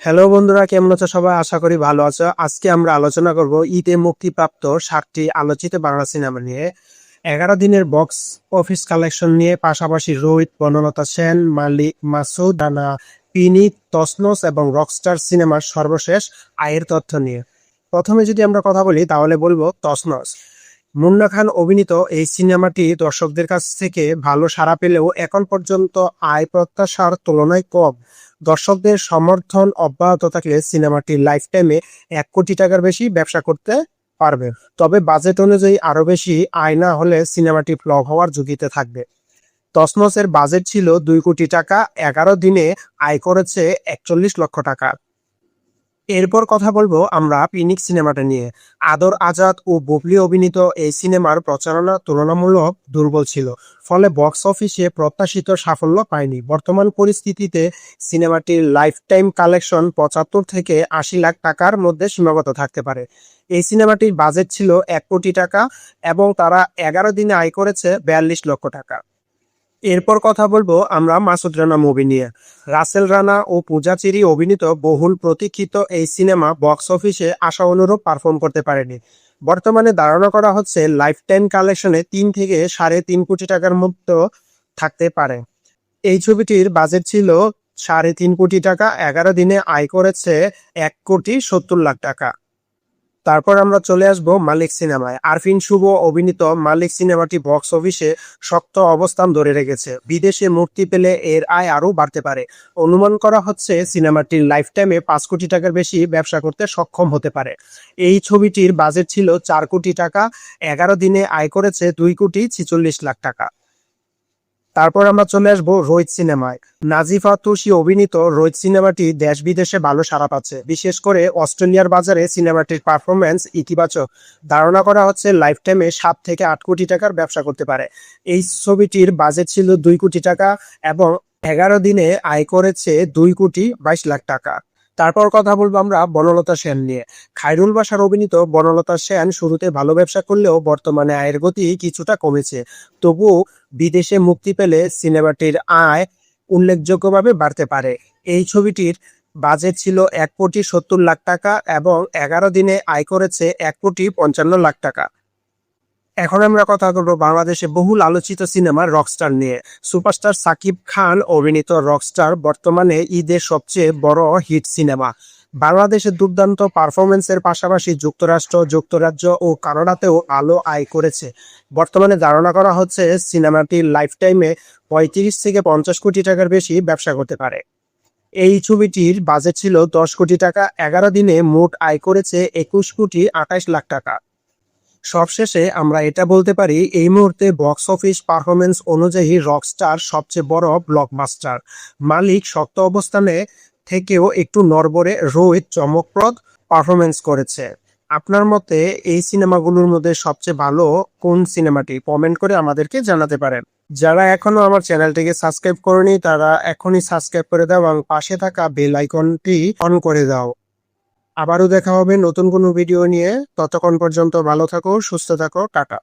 Hello বন্ধুরা, কেমন আছো সবাই? আশা করি ভালো আছো। আজকে আমরা আলোচনা করব ঈদে মুক্তিপ্রাপ্ত 7টি আলোচিত বাংলা সিনেমা নিয়ে, 11 দিনের বক্স অফিস কালেকশন নিয়ে, পাশাপাশি রোহিত, বনলতা সেন, মালিক, মাসুদ রানা, পিনি, তসনস এবং রকস্টার সিনেমার সর্বশেষ আয়ের তথ্য নিয়ে। প্রথমে যদি আমরা কথা বলি তাহলে বলবো তসনস। মুন্না খান অভিনীত এই সিনেমাটি দর্শকদের কাছ থেকে ভালো সাড়া পেলেও এখন পর্যন্ত আয় প্রত্যাশার তুলনায় কম। দর্শকদের সমর্থন অব্যাহত থাকলে সিনেমাটি লাইফ টাইমে 1 কোটি টাকার বেশি ব্যবসা করতে পারবে। তবে বাজেট অনুযায়ী আরো বেশি আয় না হলে সিনেমাটি ফ্লপ হওয়ার ঝুঁকিতে থাকবে। তসনসের বাজেট ছিল 2 কোটি টাকা, 11 দিনে আয় করেছে 41 লক্ষ টাকা। এরপর কথা বলবো আমরা পিনিক সিনেমাটা নিয়ে। আদর আজাদ ও বুবলি অভিনীত এই সিনেমার প্রচারণা তুলনামূলক দুর্বল ছিল, ফলে বক্স অফিসে প্রত্যাশিত সাফল্য পায়নি। বর্তমান পরিস্থিতিতে সিনেমাটির লাইফ টাইম কালেকশন 75 থেকে 80 লাখ টাকার মধ্যে সীমাবদ্ধ থাকতে পারে। এই সিনেমাটির বাজেট ছিল 1 কোটি টাকা এবং তারা 11 দিনে আয় করেছে 42 লক্ষ টাকা। এরপর কথা বলবো আমরা মাসুদ রানা মুভি নিয়ে। রাসেল রানা ও পূজা চেরি অভিনীত বহুল প্রতীক্ষিত এই সিনেমা বক্স অফিসে আশা অনুরূপ পারফর্ম করতে পারেনি। বর্তমানে ধারণা করা হচ্ছে লাইফ টাইম কালেকশনে 3 থেকে 3.5 কোটি টাকার মতো থাকতে পারে। এই ছবিটির বাজেট ছিল 3.5 কোটি টাকা, 11 দিনে আয় করেছে 1,70,00,000 টাকা। তারপর আমরা চলে আসব মালিক সিনেমায়। আরফিন শুভ অভিনীত মালিক সিনেমাটি বক্স অফিসে শক্ত অবস্থান ধরে রেখেছে। বিদেশে মুক্তি পেলে এর আয় আরও বাড়তে পারে। অনুমান করা হচ্ছে সিনেমাটির লাইফ টাইমে 5 কোটি টাকার বেশি ব্যবসা করতে সক্ষম হতে পারে। এই ছবিটির বাজেট ছিল 4 কোটি টাকা, 11 দিনে আয় করেছে 2,46,00,000 টাকা। তারপর আমরা চলে আসবো রোহিত সিনেমায়। নাজিফা তুষি অভিনীত রোহিত সিনেমাটি দেশ বিদেশে ভালো সাড়া পাচ্ছে। বিশেষ করে অস্ট্রেলিয়ার বাজারে সিনেমাটির পারফরমেন্স ইতিবাচক। ধারণা করা হচ্ছে লাইফ টাইমে 7 থেকে 8 কোটি টাকার ব্যবসা করতে পারে। এই ছবিটির বাজেট ছিল 2 কোটি টাকা এবং 11 দিনে আয় করেছে 2,22,00,000 টাকা। তারপর কথা বলবো আমরা বনলতা সেন নিয়ে। খায়রুল বাশার অভিনীত বনলতা সেন শুরুতে ভালো ব্যবসা করলেও বর্তমানে আয়ের গতি কিছুটা কমেছে। তবুও বিদেশে মুক্তি পেলে সিনেমাটির আয় উল্লেখযোগ্যভাবে বাড়তে পারে। এই ছবিটির বাজেট ছিল 1,70,00,000 টাকা এবং 11 দিনে আয় করেছে 1,55,00,000 টাকা। এখন আমরা কথা বলবো বাংলাদেশে বহুল আলোচিত সিনেমা রকস্টার নিয়ে। সুপারস্টার সাকিব খান অভিনীত রকস্টার বর্তমানে ঈদের সবচেয়ে বড় হিট সিনেমা। বাংলাদেশে দুর্দান্ত পারফরমেন্সের পাশাপাশি যুক্তরাষ্ট্র, যুক্তরাজ্য ও কানাডাতেও আলো আয় করেছে। বর্তমানে ধারণা করা হচ্ছে সিনেমাটি লাইফ টাইমে 35 থেকে 50 কোটি টাকার বেশি ব্যবসা করতে পারে। এই ছবিটির বাজেট ছিল 10 কোটি টাকা, 11 দিনে মোট আয় করেছে 21,28,00,000 টাকা। সবশেষে আমরা এটা বলতে পারি এই মুহূর্তে বক্স অফিস পারফরমেন্স অনুযায়ী রকস্টার সবচেয়ে বড় ব্লকবাস্টার। মালিক শক্ত অবস্থানে থেকেও একটু নড়বড়ে, রোহিত চমকপ্রদ পারফরমেন্স করেছে। আপনার মতে এই সিনেমাগুলোর মধ্যে সবচেয়ে ভালো কোন সিনেমাটি? কমেন্ট করে আমাদেরকে জানাতে পারেন। যারা এখনো আমার চ্যানেলটিকে সাবস্ক্রাইব করেনি তারা এখনই সাবস্ক্রাইব করে দাও এবং পাশে থাকা বেল আইকনটি অন করে দাও। আবারও দেখা হবে নতুন কোনো ভিডিও নিয়ে। ততক্ষণ পর্যন্ত ভালো থাকো, সুস্থ থাকো, টাটা।